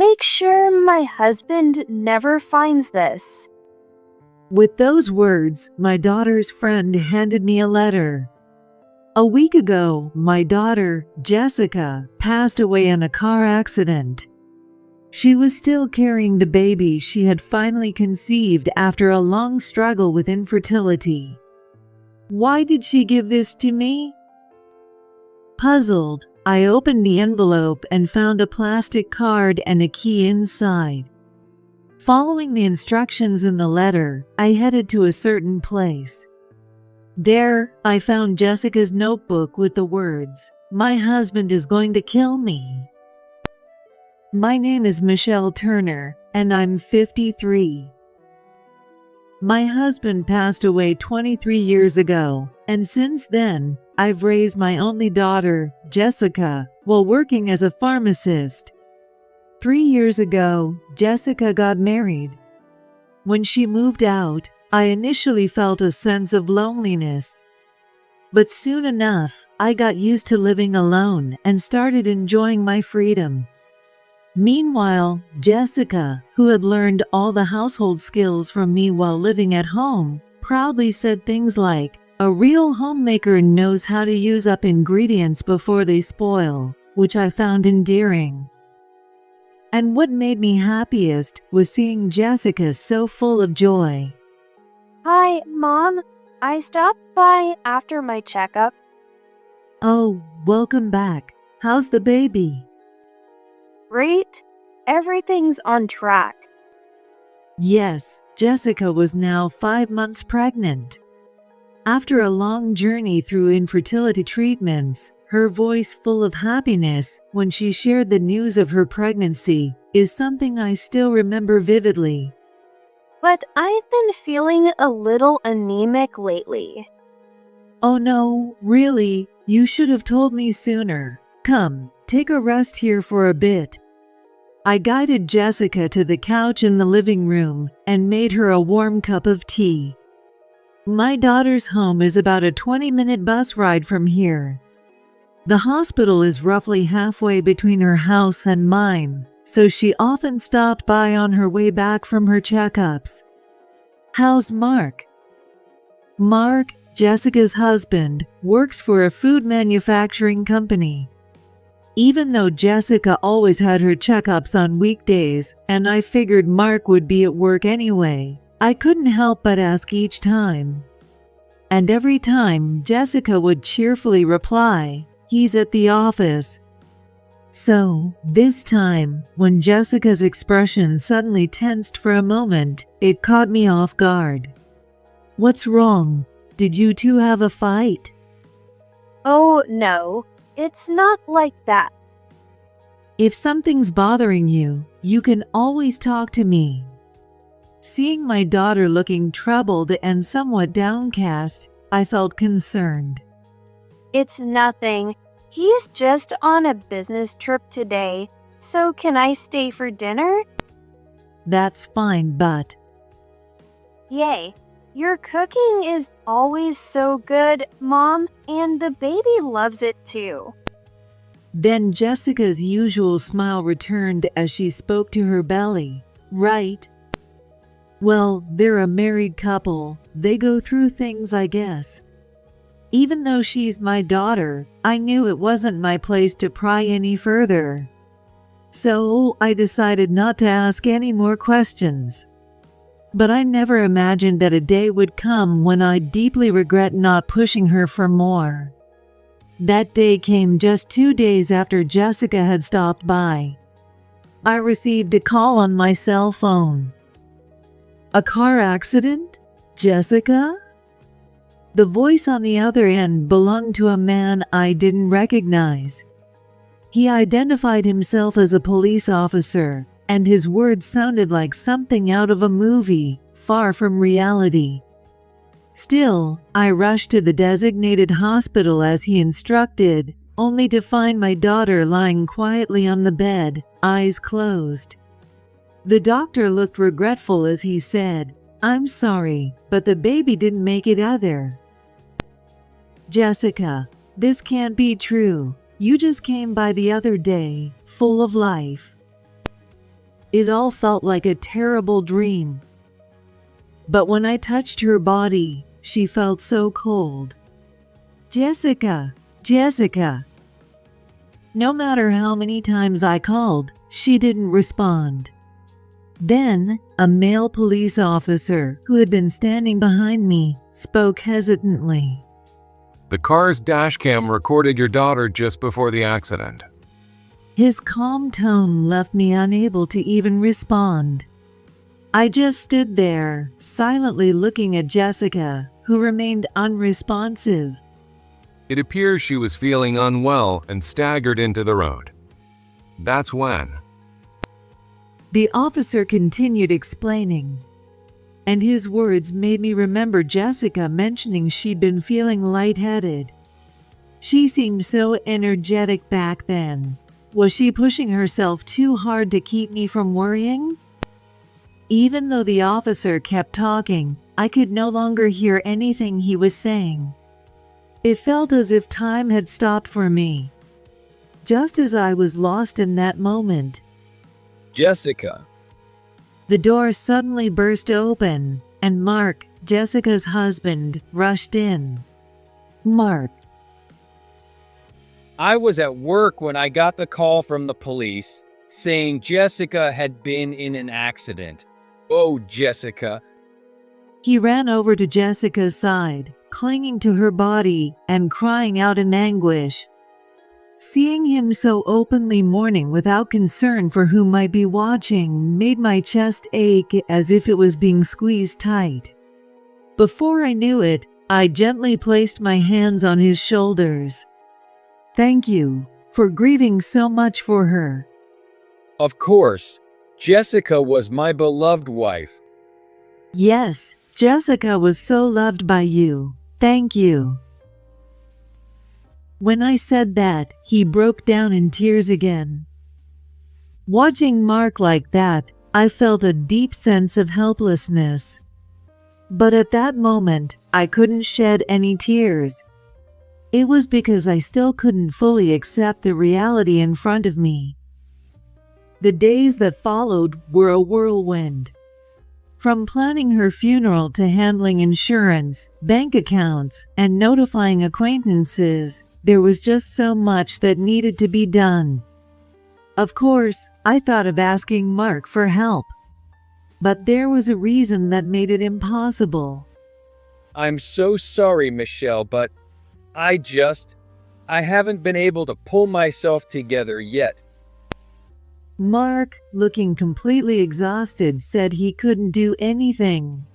Make sure my husband never finds this. With those words, my daughter's friend handed me a letter. A week ago, my daughter, Jessica, passed away in a car accident. She was still carrying the baby she had finally conceived after a long struggle with infertility. Why did she give this to me? Puzzled, I opened the envelope and found a plastic card and a key inside. Following the instructions in the letter, I headed to a certain place. There, I found Jessica's notebook with the words, "My husband is going to kill me." My name is Michelle Turner, and I'm 53. My husband passed away 23 years ago, and since then, I've raised my only daughter, Jessica, while working as a pharmacist. 3 years ago, Jessica got married. When she moved out, I initially felt a sense of loneliness. But soon enough, I got used to living alone and started enjoying my freedom. Meanwhile, Jessica, who had learned all the household skills from me while living at home, proudly said things like, "A real homemaker knows how to use up ingredients before they spoil," which I found endearing. And what made me happiest was seeing Jessica so full of joy. Hi, Mom. I stopped by after my checkup. Oh, welcome back. How's the baby? Great. Everything's on track. Yes, Jessica was now 5 months pregnant. After a long journey through infertility treatments, her voice full of happiness when she shared the news of her pregnancy is something I still remember vividly. But I've been feeling a little anemic lately. Oh no, really? You should have told me sooner. Come, take a rest here for a bit. I guided Jessica to the couch in the living room and made her a warm cup of tea. My daughter's home is about a 20-minute bus ride from here. The hospital is roughly halfway between her house and mine, so she often stopped by on her way back from her checkups. How's Mark? Mark, Jessica's husband, works for a food manufacturing company. Even though Jessica always had her checkups on weekdays, and I figured Mark would be at work anyway, I couldn't help but ask each time. And every time, Jessica would cheerfully reply, "He's at the office." So, this time, when Jessica's expression suddenly tensed for a moment, it caught me off guard. "What's wrong? Did you two have a fight?" Oh, no. It's not like that. If something's bothering you, you can always talk to me. Seeing my daughter looking troubled and somewhat downcast, I felt concerned. It's nothing. He's just on a business trip today, so can I stay for dinner? That's fine, but... Yay. Your cooking is always so good, Mom, and the baby loves it too. Then Jessica's usual smile returned as she spoke to her belly. Right. Well, they're a married couple. They go through things, I guess. Even though she's my daughter, I knew it wasn't my place to pry any further. So I decided not to ask any more questions. But I never imagined that a day would come when I'd deeply regret not pushing her for more. That day came just 2 days after Jessica had stopped by. I received a call on my cell phone. A car accident? Jessica? The voice on the other end belonged to a man I didn't recognize. He identified himself as a police officer, and his words sounded like something out of a movie, far from reality. Still, I rushed to the designated hospital as he instructed, only to find my daughter lying quietly on the bed, eyes closed. The doctor looked regretful as he said, "I'm sorry, but the baby didn't make it either." "Jessica, this can't be true. You just came by the other day, full of life." It all felt like a terrible dream. But when I touched her body, she felt so cold. Jessica, Jessica. No matter how many times I called, she didn't respond. Then, a male police officer who had been standing behind me spoke hesitantly. The car's dashcam recorded your daughter just before the accident. His calm tone left me unable to even respond. I just stood there, silently looking at Jessica, who remained unresponsive. It appears she was feeling unwell and staggered into the road. That's when. The officer continued explaining, and his words made me remember Jessica mentioning she'd been feeling lightheaded. She seemed so energetic back then. Was she pushing herself too hard to keep me from worrying? Even though the officer kept talking, I could no longer hear anything he was saying. It felt as if time had stopped for me, just as I was lost in that moment. Jessica. The door suddenly burst open, and Mark, Jessica's husband, rushed in. Mark. I was at work when I got the call from the police saying Jessica had been in an accident. Oh, Jessica. He ran over to Jessica's side, clinging to her body and crying out in anguish. Seeing him so openly mourning without concern for who might be watching made my chest ache as if it was being squeezed tight. Before I knew it, I gently placed my hands on his shoulders. Thank you for grieving so much for her. Of course, Jessica was my beloved wife. Yes, Jessica was so loved by you. Thank you. When I said that, he broke down in tears again. Watching Mark like that, I felt a deep sense of helplessness. But at that moment, I couldn't shed any tears. It was because I still couldn't fully accept the reality in front of me. The days that followed were a whirlwind. From planning her funeral to handling insurance, bank accounts, and notifying acquaintances, there was just so much that needed to be done. Of course, I thought of asking Mark for help. But there was a reason that made it impossible. I'm so sorry, Michelle, but I haven't been able to pull myself together yet. Mark, looking completely exhausted, said he couldn't do anything.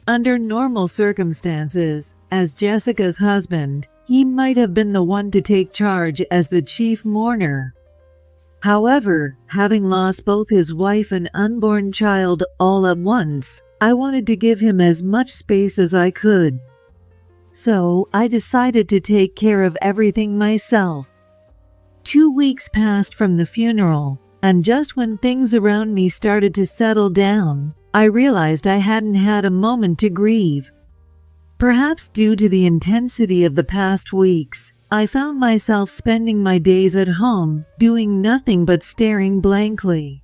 Under normal circumstances, as Jessica's husband, he might have been the one to take charge as the chief mourner. However, having lost both his wife and unborn child all at once, I wanted to give him as much space as I could. So, I decided to take care of everything myself. 2 weeks passed from the funeral, and just when things around me started to settle down, I realized I hadn't had a moment to grieve. Perhaps due to the intensity of the past weeks, I found myself spending my days at home, doing nothing but staring blankly.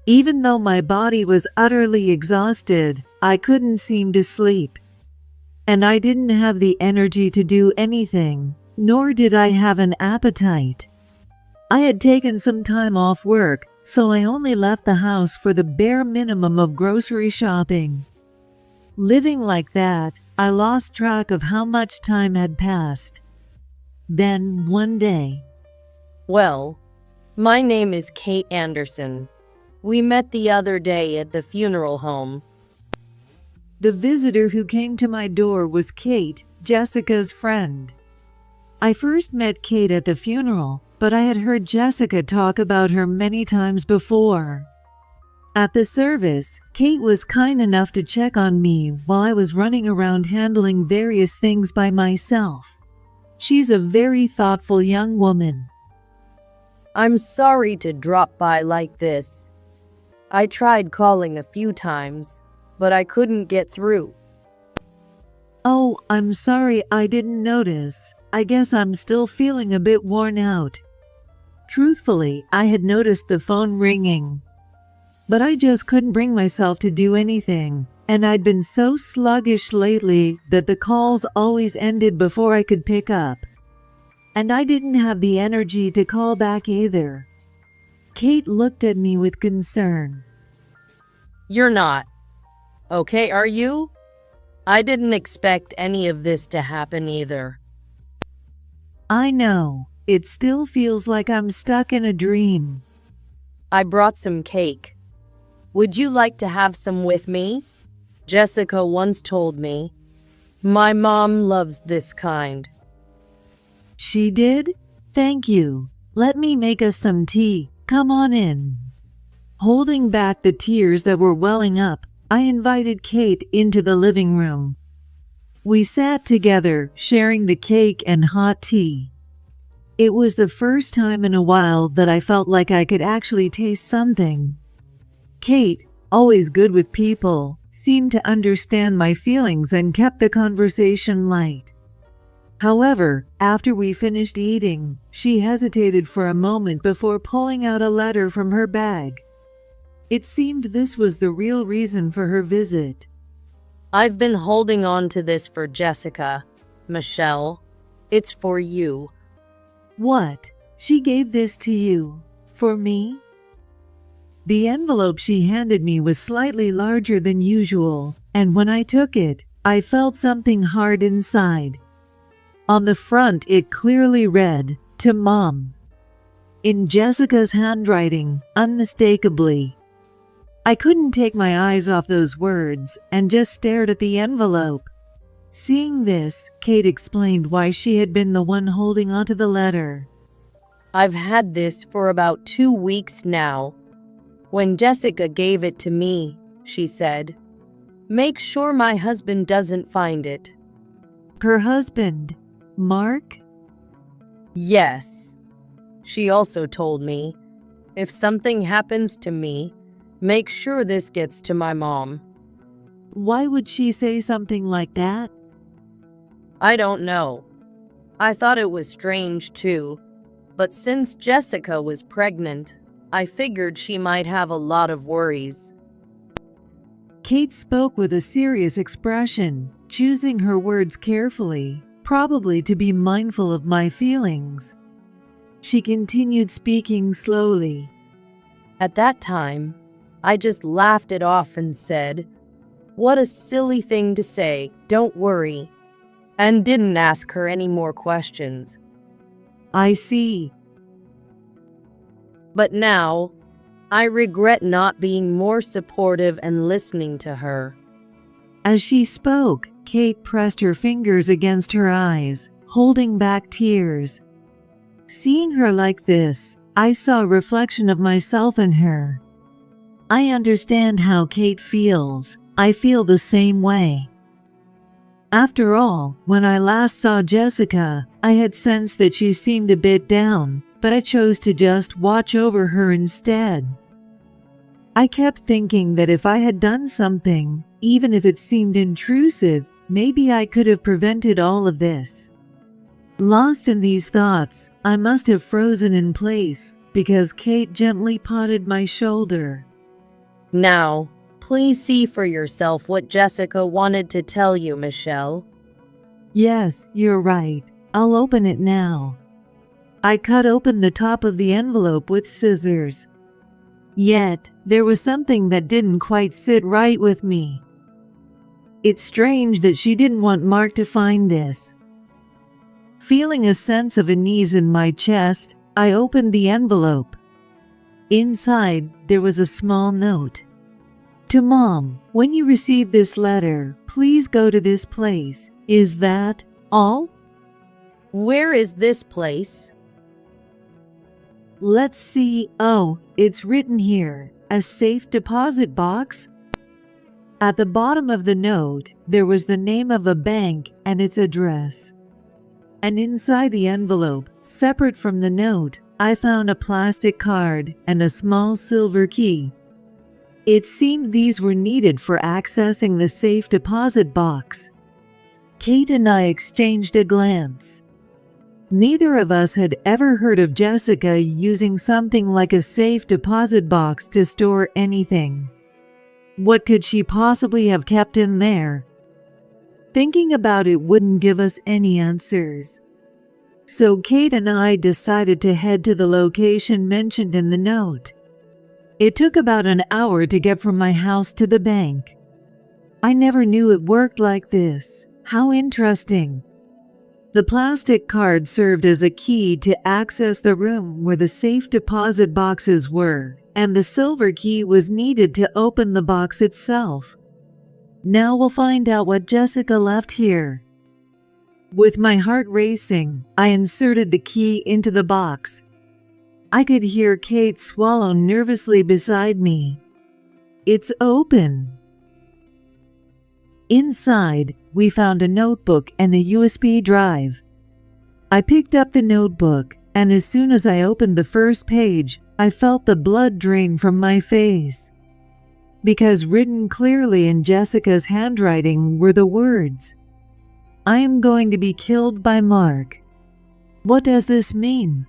Even though my body was utterly exhausted, I couldn't seem to sleep. And I didn't have the energy to do anything, nor did I have an appetite. I had taken some time off work, so I only left the house for the bare minimum of grocery shopping. Living like that, I lost track of how much time had passed. Then, one day, Well, my name is Kate Anderson. We met the other day at the funeral home. the visitor who came to my door was Kate, Jessica's friend. I first met Kate at the funeral, but I had heard Jessica talk about her many times before. At the service, Kate was kind enough to check on me while I was running around handling various things by myself. She's a very thoughtful young woman. I'm sorry to drop by like this. I tried calling a few times, but I couldn't get through. Oh, I'm sorry I didn't notice. I guess I'm still feeling a bit worn out. Truthfully, I had noticed the phone ringing. but I just couldn't bring myself to do anything. And I'd been so sluggish lately that the calls always ended before I could pick up. And I didn't have the energy to call back either. Kate looked at me with concern. You're not. Okay, are you? I didn't expect any of this to happen either. I know. It still feels like I'm stuck in a dream. I brought some cake. Would you like to have some with me? Jessica once told me. My mom loves this kind. She did? Thank you. Let me make us some tea. Come on in. Holding back the tears that were welling up, I invited Kate into the living room. We sat together, sharing the cake and hot tea. It was the first time in a while that I felt like I could actually taste something. Kate, always good with people, seemed to understand my feelings and kept the conversation light. However, after we finished eating, she hesitated for a moment before pulling out a letter from her bag. It seemed this was the real reason for her visit. I've been holding on to this for Jessica. Michelle, it's for you. What? She gave this to you? For me? The envelope she handed me was slightly larger than usual, and when I took it, I felt something hard inside. On the front, it clearly read, "To Mom." In Jessica's handwriting, unmistakably. I couldn't take my eyes off those words and just stared at the envelope. Seeing this, Kate explained why she had been the one holding onto the letter. I've had this for about 2 weeks now. When Jessica gave it to me, she said, "Make sure my husband doesn't find it." Her husband, Mark? Yes. She also told me, if something happens to me, make sure this gets to my mom. Why would she say something like that? I don't know. I thought it was strange too, but since Jessica was pregnant, I figured she might have a lot of worries. Kate spoke with a serious expression, choosing her words carefully, probably to be mindful of my feelings. She continued speaking slowly. At that time, I just laughed it off and said, "What a silly thing to say, don't worry," and didn't ask her any more questions. I see. But now, I regret not being more supportive and listening to her. As she spoke, Kate pressed her fingers against her eyes, holding back tears. Seeing her like this, I saw a reflection of myself in her. I understand how Kate feels. I feel the same way. After all, when I last saw Jessica, I had sensed that she seemed a bit down, but I chose to just watch over her instead. I kept thinking that if I had done something, even if it seemed intrusive, maybe I could have prevented all of this. Lost in these thoughts, I must have frozen in place, because Kate gently patted my shoulder. Now, please see for yourself what Jessica wanted to tell you, Michelle. Yes, you're right. I'll open it now. I cut open the top of the envelope with scissors. Yet, there was something that didn't quite sit right with me. It's strange that she didn't want Mark to find this. Feeling a sense of unease in my chest, I opened the envelope. Inside, there was a small note. To Mom, when you receive this letter, please go to this place. Is that all? Where is this place? Let's see. Oh, it's written here. A safe deposit box? At the bottom of the note, there was the name of a bank and its address. And inside the envelope, separate from the note, I found a plastic card and a small silver key. It seemed these were needed for accessing the safe deposit box. Kate and I exchanged a glance. Neither of us had ever heard of Jessica using something like a safe deposit box to store anything. What could she possibly have kept in there? Thinking about it wouldn't give us any answers. So Kate and I decided to head to the location mentioned in the note. It took about an hour to get from my house to the bank. I never knew it worked like this. How interesting. The plastic card served as a key to access the room where the safe deposit boxes were, and the silver key was needed to open the box itself. Now we'll find out what Jessica left here. With my heart racing, I inserted the key into the box. I could hear Kate swallow nervously beside me. It's open. Inside, we found a notebook and a USB drive. I picked up the notebook, and as soon as I opened the first page, I felt the blood drain from my face. Because written clearly in Jessica's handwriting were the words, "I am going to be killed by Mark." What does this mean?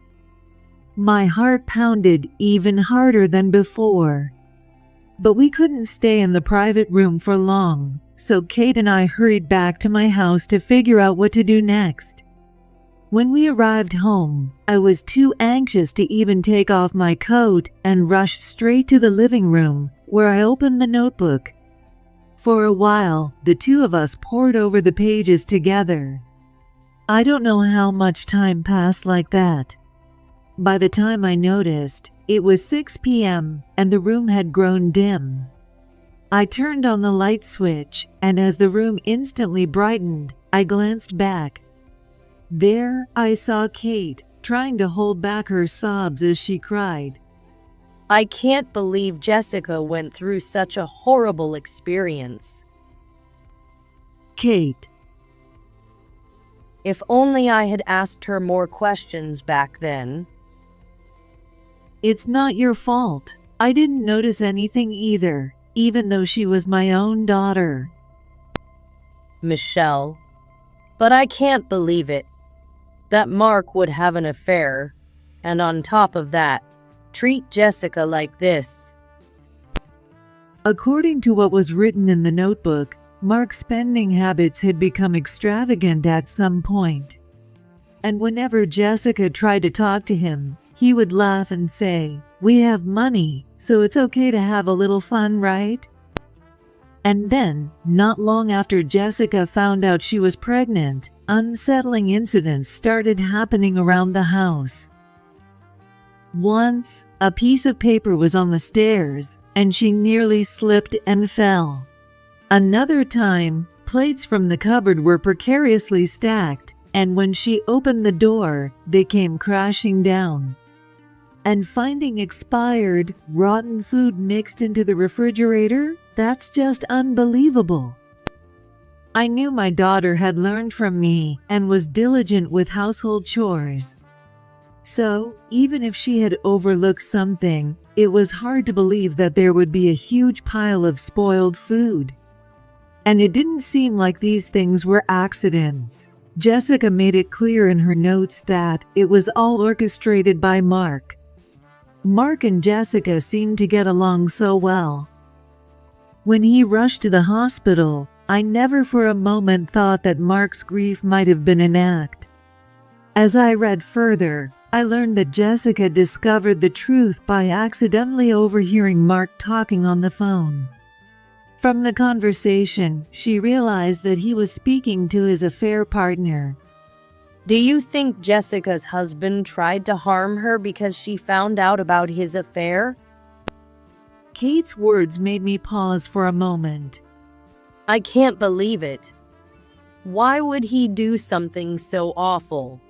My heart pounded even harder than before. But we couldn't stay in the private room for long, so Kate and I hurried back to my house to figure out what to do next. When we arrived home, I was too anxious to even take off my coat and rushed straight to the living room, where I opened the notebook. For a while, the two of us pored over the pages together. I don't know how much time passed like that. By the time I noticed, it was 6 p.m. and the room had grown dim. I turned on the light switch, and as the room instantly brightened, I glanced back. There, I saw Kate, trying to hold back her sobs as she cried. I can't believe Jessica went through such a horrible experience. Kate. If only I had asked her more questions back then. It's not your fault. I didn't notice anything either, even though she was my own daughter. Michelle. But I can't believe it. That Mark would have an affair, and on top of that, treat Jessica like this. According to what was written in the notebook, Mark's spending habits had become extravagant at some point. And whenever Jessica tried to talk to him, he would laugh and say, "We have money, so it's okay to have a little fun, right?" And then, not long after Jessica found out she was pregnant, unsettling incidents started happening around the house. Once, a piece of paper was on the stairs, and she nearly slipped and fell. Another time, plates from the cupboard were precariously stacked, and when she opened the door, they came crashing down. And finding expired, rotten food mixed into the refrigerator, that's just unbelievable. I knew my daughter had learned from me and was diligent with household chores. So, even if she had overlooked something, it was hard to believe that there would be a huge pile of spoiled food. And it didn't seem like these things were accidents. Jessica made it clear in her notes that it was all orchestrated by Mark. Mark and Jessica seemed to get along so well. When he rushed to the hospital, I never for a moment thought that Mark's grief might have been an act. As I read further, I learned that Jessica discovered the truth by accidentally overhearing Mark talking on the phone. From the conversation, she realized that he was speaking to his affair partner. Do you think Jessica's husband tried to harm her because she found out about his affair? Kate's words made me pause for a moment. I can't believe it. Why would he do something so awful?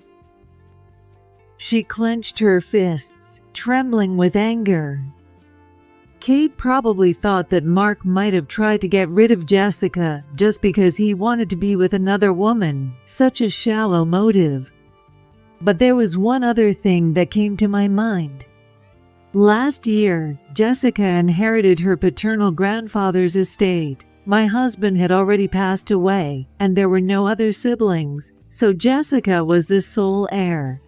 She clenched her fists, trembling with anger. Kate probably thought that Mark might have tried to get rid of Jessica just because he wanted to be with another woman, such a shallow motive. But there was one other thing that came to my mind. Last year, Jessica inherited her paternal grandfather's estate. My husband had already passed away, and there were no other siblings, so Jessica was the sole heir.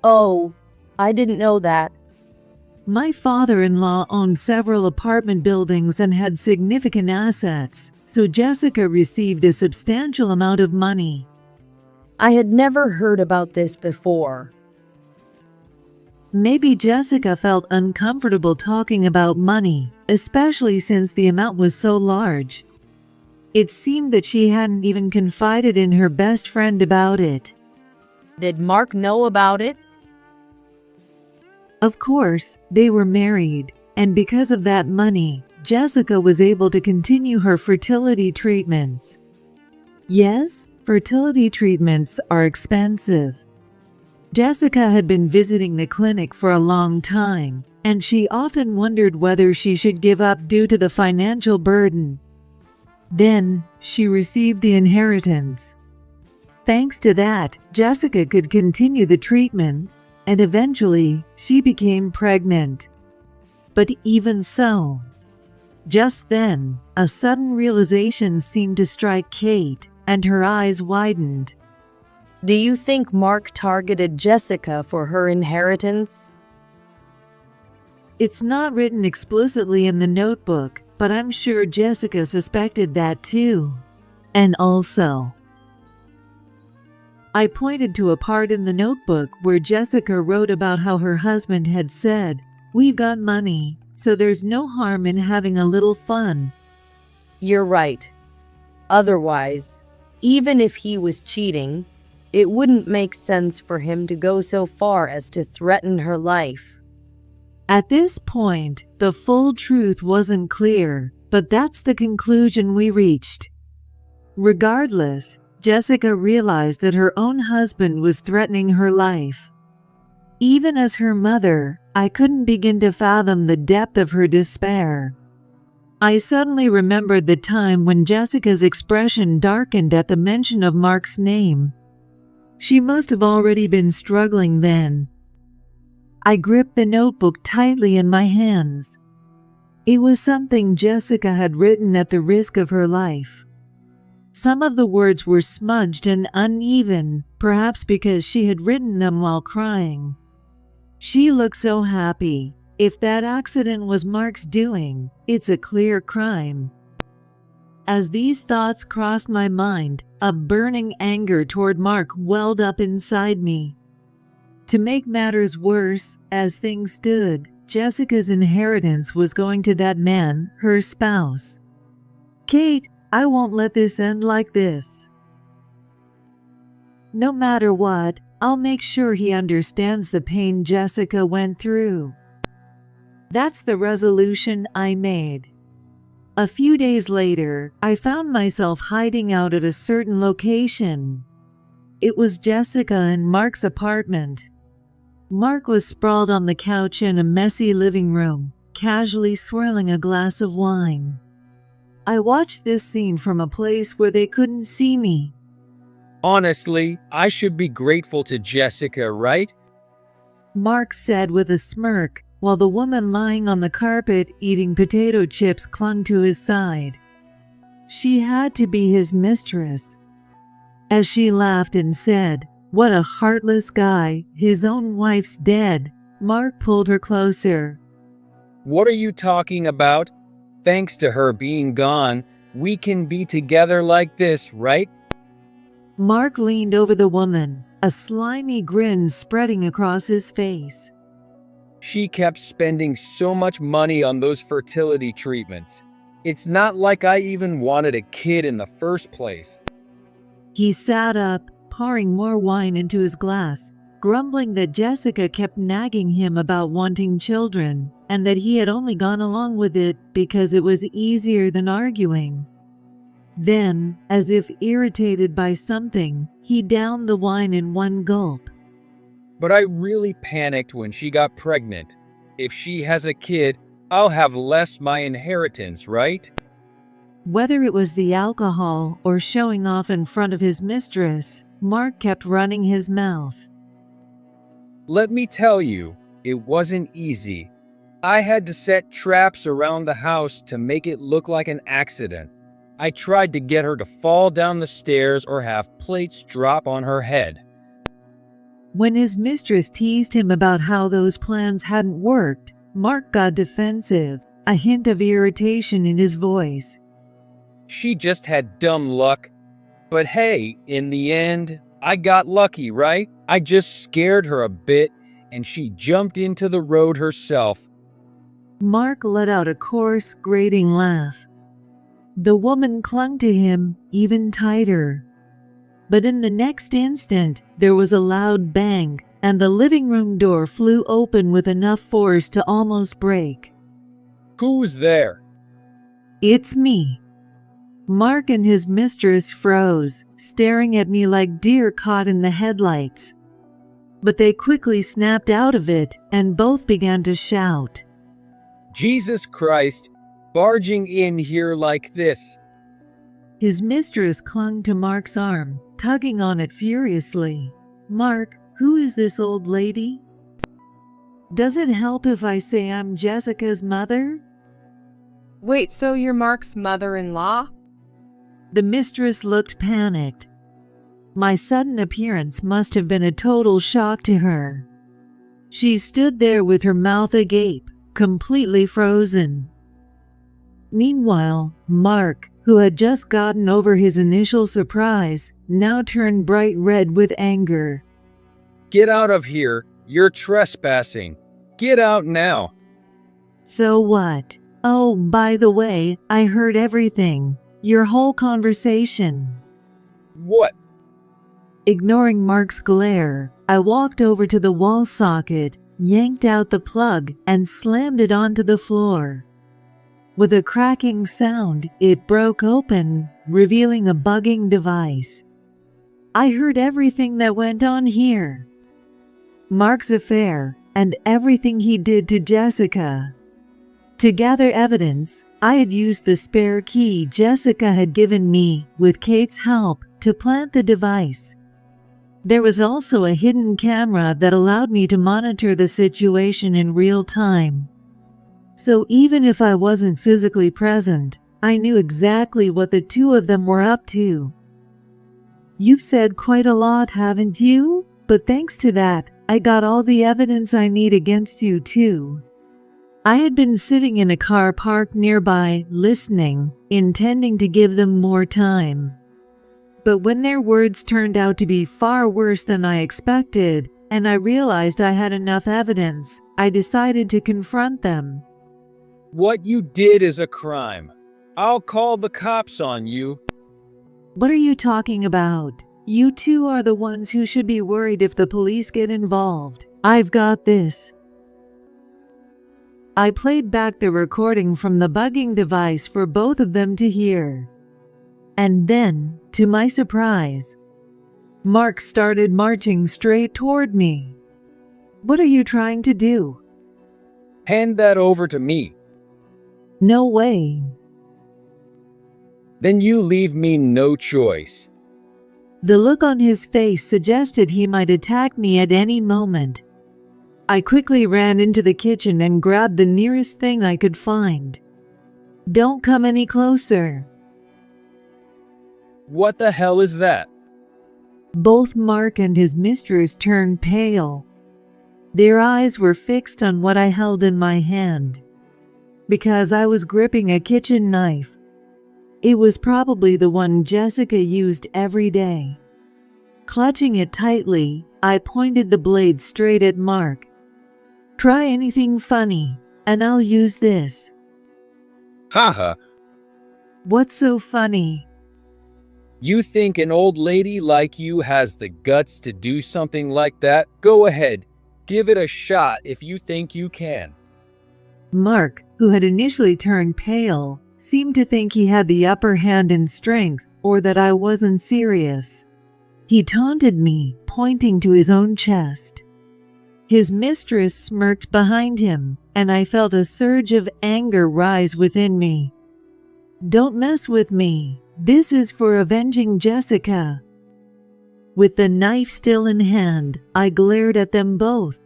Oh, I didn't know that. My father-in-law owned several apartment buildings and had significant assets, so Jessica received a substantial amount of money. I had never heard about this before. Maybe Jessica felt uncomfortable talking about money, especially since the amount was so large. It seemed that she hadn't even confided in her best friend about it. Did Mark know about it? Of course, they were married, and because of that money, Jessica was able to continue her fertility treatments. Yes, fertility treatments are expensive. Jessica had been visiting the clinic for a long time, and she often wondered whether she should give up due to the financial burden. Then, she received the inheritance. Thanks to that, Jessica could continue the treatments, and eventually, she became pregnant. But even so, just then, a sudden realization seemed to strike Kate, and her eyes widened. Do you think Mark targeted Jessica for her inheritance? It's not written explicitly in the notebook, but I'm sure Jessica suspected that too. And also, I pointed to a part in the notebook where Jessica wrote about how her husband had said, "We've got money, so there's no harm in having a little fun." You're right. Otherwise, even if he was cheating, it wouldn't make sense for him to go so far as to threaten her life. At this point, the full truth wasn't clear, but that's the conclusion we reached. Regardless, Jessica realized that her own husband was threatening her life. Even as her mother, I couldn't begin to fathom the depth of her despair. I suddenly remembered the time when Jessica's expression darkened at the mention of Mark's name. She must have already been struggling then. I gripped the notebook tightly in my hands. It was something Jessica had written at the risk of her life. Some of the words were smudged and uneven, perhaps because she had written them while crying. She looked so happy. If that accident was Mark's doing, it's a clear crime. As these thoughts crossed my mind, a burning anger toward Mark welled up inside me. To make matters worse, as things stood, Jessica's inheritance was going to that man, her spouse. Kate, I won't let this end like this. No matter what, I'll make sure he understands the pain Jessica went through. That's the resolution I made. A few days later, I found myself hiding out at a certain location. It was Jessica and Mark's apartment. Mark was sprawled on the couch in a messy living room, casually swirling a glass of wine. I watched this scene from a place where they couldn't see me. Honestly, I should be grateful to Jessica, right? Mark said with a smirk, while the woman lying on the carpet eating potato chips clung to his side. She had to be his mistress. As she laughed and said, "What a heartless guy, his own wife's dead," Mark pulled her closer. What are you talking about? Thanks to her being gone, we can be together like this, right? Mark leaned over the woman, a slimy grin spreading across his face. She kept spending so much money on those fertility treatments. It's not like I even wanted a kid in the first place. He sat up, pouring more wine into his glass, grumbling that Jessica kept nagging him about wanting children, and that he had only gone along with it because it was easier than arguing. Then, as if irritated by something, he downed the wine in one gulp. But I really panicked when she got pregnant. If she has a kid, I'll have less my inheritance, right? Whether it was the alcohol or showing off in front of his mistress, Mark kept running his mouth. Let me tell you, it wasn't easy. I had to set traps around the house to make it look like an accident. I tried to get her to fall down the stairs or have plates drop on her head. When his mistress teased him about how those plans hadn't worked, Mark got defensive, a hint of irritation in his voice. She just had dumb luck. But hey, in the end, I got lucky, right? I just scared her a bit, and she jumped into the road herself. Mark let out a coarse, grating laugh. The woman clung to him even tighter. But in the next instant, there was a loud bang, and the living room door flew open with enough force to almost break. Who's there? It's me. Mark and his mistress froze, staring at me like deer caught in the headlights. But they quickly snapped out of it, and both began to shout. Jesus Christ, barging in here like this. His mistress clung to Mark's arm, tugging on it furiously. Mark, who is this old lady? Does it help if I say I'm Jessica's mother? Wait, so you're Mark's mother-in-law? The mistress looked panicked. My sudden appearance must have been a total shock to her. She stood there with her mouth agape, completely frozen. Meanwhile, Mark, who had just gotten over his initial surprise, now turned bright red with anger. Get out of here. You're trespassing. Get out now. So what? Oh, by the way, I heard everything. Your whole conversation. What? Ignoring Mark's glare, I walked over to the wall socket, yanked out the plug, and slammed it onto the floor. With a cracking sound, it broke open, revealing a bugging device. I heard everything that went on here. Mark's affair, and everything he did to Jessica. To gather evidence, I had used the spare key Jessica had given me, with Kate's help, to plant the device. There was also a hidden camera that allowed me to monitor the situation in real time. So even if I wasn't physically present, I knew exactly what the two of them were up to. You've said quite a lot, haven't you? But thanks to that, I got all the evidence I need against you too. I had been sitting in a car parked nearby, listening, intending to give them more time. But when their words turned out to be far worse than I expected, and I realized I had enough evidence, I decided to confront them. What you did is a crime. I'll call the cops on you. What are you talking about? You two are the ones who should be worried if the police get involved. I've got this. I played back the recording from the bugging device for both of them to hear. And then, to my surprise, Mark started marching straight toward me. What are you trying to do? Hand that over to me. No way. Then you leave me no choice. The look on his face suggested he might attack me at any moment. I quickly ran into the kitchen and grabbed the nearest thing I could find. Don't come any closer. What the hell is that? Both Mark and his mistress turned pale. Their eyes were fixed on what I held in my hand. Because I was gripping a kitchen knife. It was probably the one Jessica used every day. Clutching it tightly, I pointed the blade straight at Mark. Try anything funny, and I'll use this. Haha. What's so funny? You think an old lady like you has the guts to do something like that? Go ahead. Give it a shot if you think you can. Mark, who had initially turned pale, seemed to think he had the upper hand in strength, or that I wasn't serious. He taunted me, pointing to his own chest. His mistress smirked behind him, and I felt a surge of anger rise within me. Don't mess with me. This is for avenging Jessica. With the knife still in hand, I glared at them both.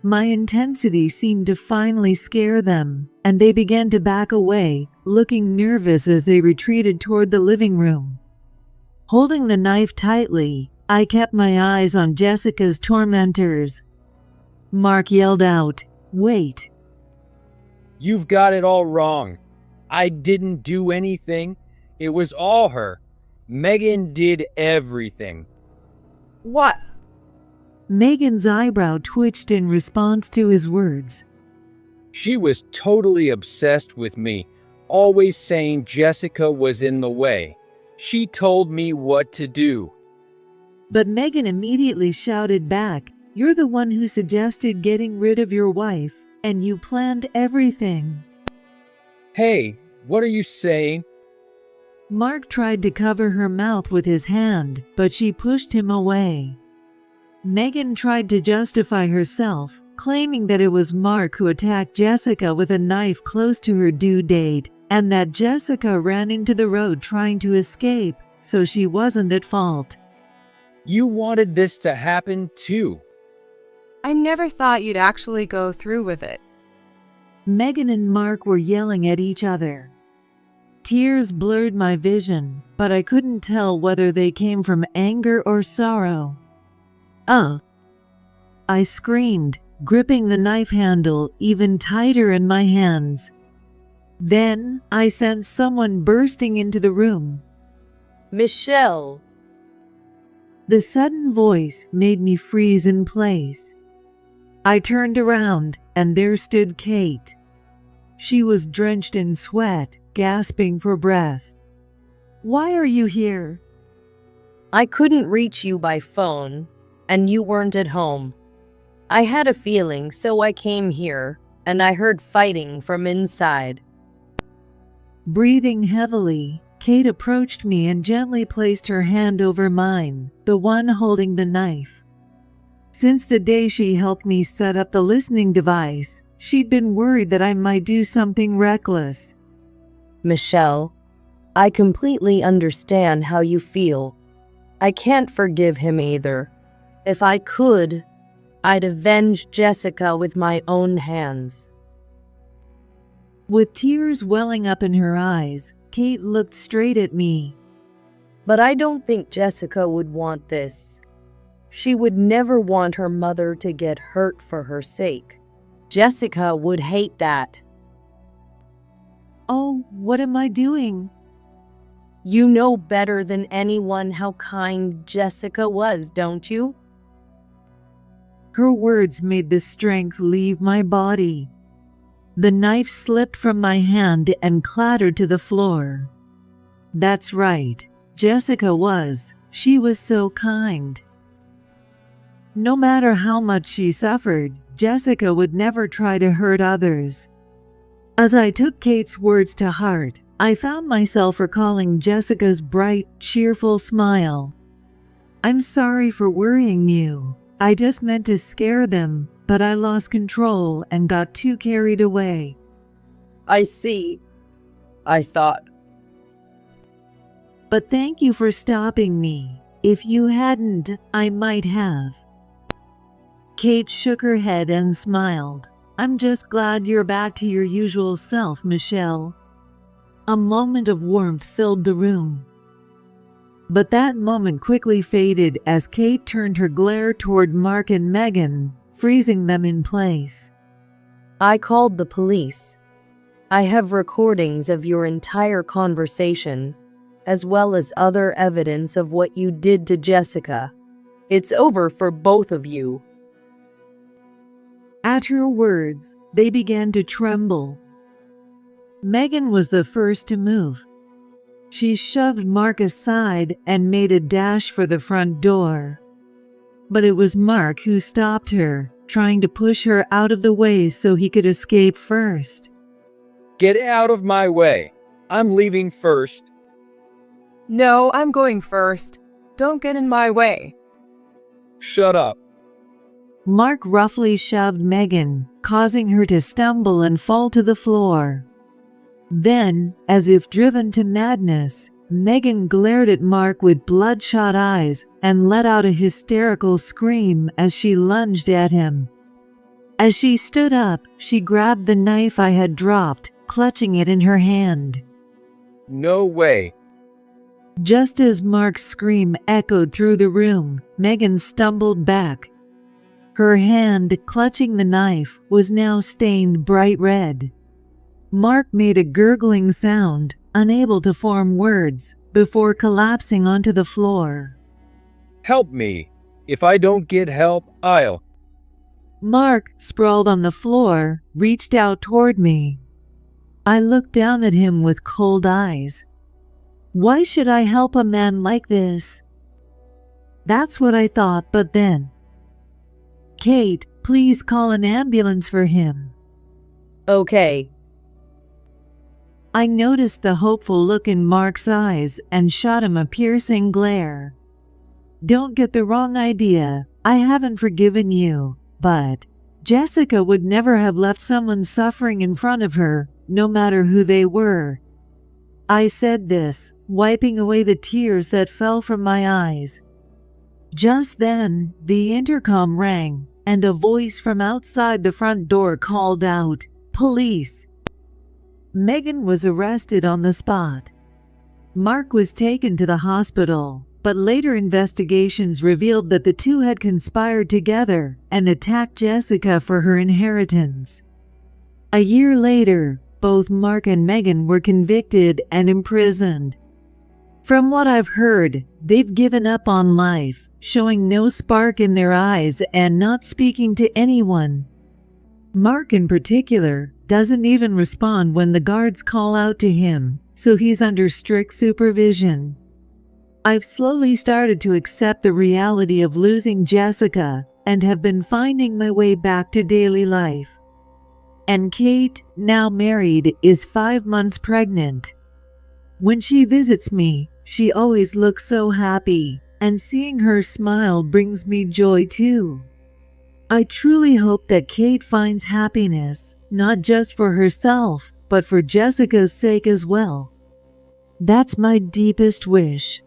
My intensity seemed to finally scare them, and they began to back away, looking nervous as they retreated toward the living room. Holding the knife tightly, I kept my eyes on Jessica's tormentors. Mark yelled out, "Wait!" You've got it all wrong. I didn't do anything. It was all her. Megan did everything. What? Megan's eyebrow twitched in response to his words. She was totally obsessed with me, always saying Jessica was in the way. She told me what to do. But Megan immediately shouted back, "You're the one who suggested getting rid of your wife, and you planned everything." Hey, what are you saying? Mark tried to cover her mouth with his hand, but she pushed him away. Megan tried to justify herself, claiming that it was Mark who attacked Jessica with a knife close to her due date, and that Jessica ran into the road trying to escape, so she wasn't at fault. You wanted this to happen too. I never thought you'd actually go through with it. Megan and Mark were yelling at each other. Tears blurred my vision, but I couldn't tell whether they came from anger or sorrow. "Ugh!" I screamed, gripping the knife handle even tighter in my hands. Then I sensed someone bursting into the room. Michelle. The sudden voice made me freeze in place. I turned around, and there stood Kate. She was drenched in sweat, gasping for breath. "Why are you here?" I couldn't reach you by phone, and you weren't at home. I had a feeling, so I came here, and I heard fighting from inside. Breathing heavily, Kate approached me and gently placed her hand over mine, the one holding the knife. Since the day she helped me set up the listening device, she'd been worried that I might do something reckless. Michelle, I completely understand how you feel. I can't forgive him either. If I could, I'd avenge Jessica with my own hands. With tears welling up in her eyes, Kate looked straight at me. But I don't think Jessica would want this. She would never want her mother to get hurt for her sake. Jessica would hate that. "Oh, what am I doing?" You know better than anyone how kind Jessica was, don't you? Her words made the strength leave my body. The knife slipped from my hand and clattered to the floor. That's right, Jessica was. She was so kind. No matter how much she suffered, Jessica would never try to hurt others. As I took Kate's words to heart, I found myself recalling Jessica's bright, cheerful smile. "I'm sorry for worrying you. I just meant to scare them, but I lost control and got too carried away." I see. I thought. "But thank you for stopping me. If you hadn't, I might have." Kate shook her head and smiled. "I'm just glad you're back to your usual self, Michelle." A moment of warmth filled the room. But that moment quickly faded as Kate turned her glare toward Mark and Megan, freezing them in place. I called the police. I have recordings of your entire conversation, as well as other evidence of what you did to Jessica. It's over for both of you. At her words, they began to tremble. Megan was the first to move. She shoved Mark aside and made a dash for the front door. But it was Mark who stopped her, trying to push her out of the way so he could escape first. Get out of my way. I'm leaving first. No, I'm going first. Don't get in my way. Shut up. Mark roughly shoved Megan, causing her to stumble and fall to the floor. Then, as if driven to madness, Megan glared at Mark with bloodshot eyes and let out a hysterical scream as she lunged at him. As she stood up, she grabbed the knife I had dropped, clutching it in her hand. No way. Just as Mark's scream echoed through the room, Megan stumbled back. Her hand, clutching the knife, was now stained bright red. Mark made a gurgling sound, unable to form words, before collapsing onto the floor. Help me. If I don't get help, I'll. Mark, sprawled on the floor, reached out toward me. I looked down at him with cold eyes. Why should I help a man like this? That's what I thought, but then... Kate, please call an ambulance for him. Okay. I noticed the hopeful look in Mark's eyes and shot him a piercing glare. Don't get the wrong idea, I haven't forgiven you, but Jessica would never have left someone suffering in front of her, no matter who they were. I said this, wiping away the tears that fell from my eyes. Just then, the intercom rang, and a voice from outside the front door called out, "Police!" Megan was arrested on the spot. Mark was taken to the hospital, but later investigations revealed that the two had conspired together and attacked Jessica for her inheritance. A year later, both Mark and Megan were convicted and imprisoned. From what I've heard, they've given up on life, showing no spark in their eyes and not speaking to anyone. Mark in particular doesn't even respond when the guards call out to him, so he's under strict supervision. I've slowly started to accept the reality of losing Jessica and have been finding my way back to daily life. And Kate, now married, is 5 months pregnant. When she visits me, she always looks so happy, and seeing her smile brings me joy too. I truly hope that Kate finds happiness, not just for herself, but for Jessica's sake as well. That's my deepest wish.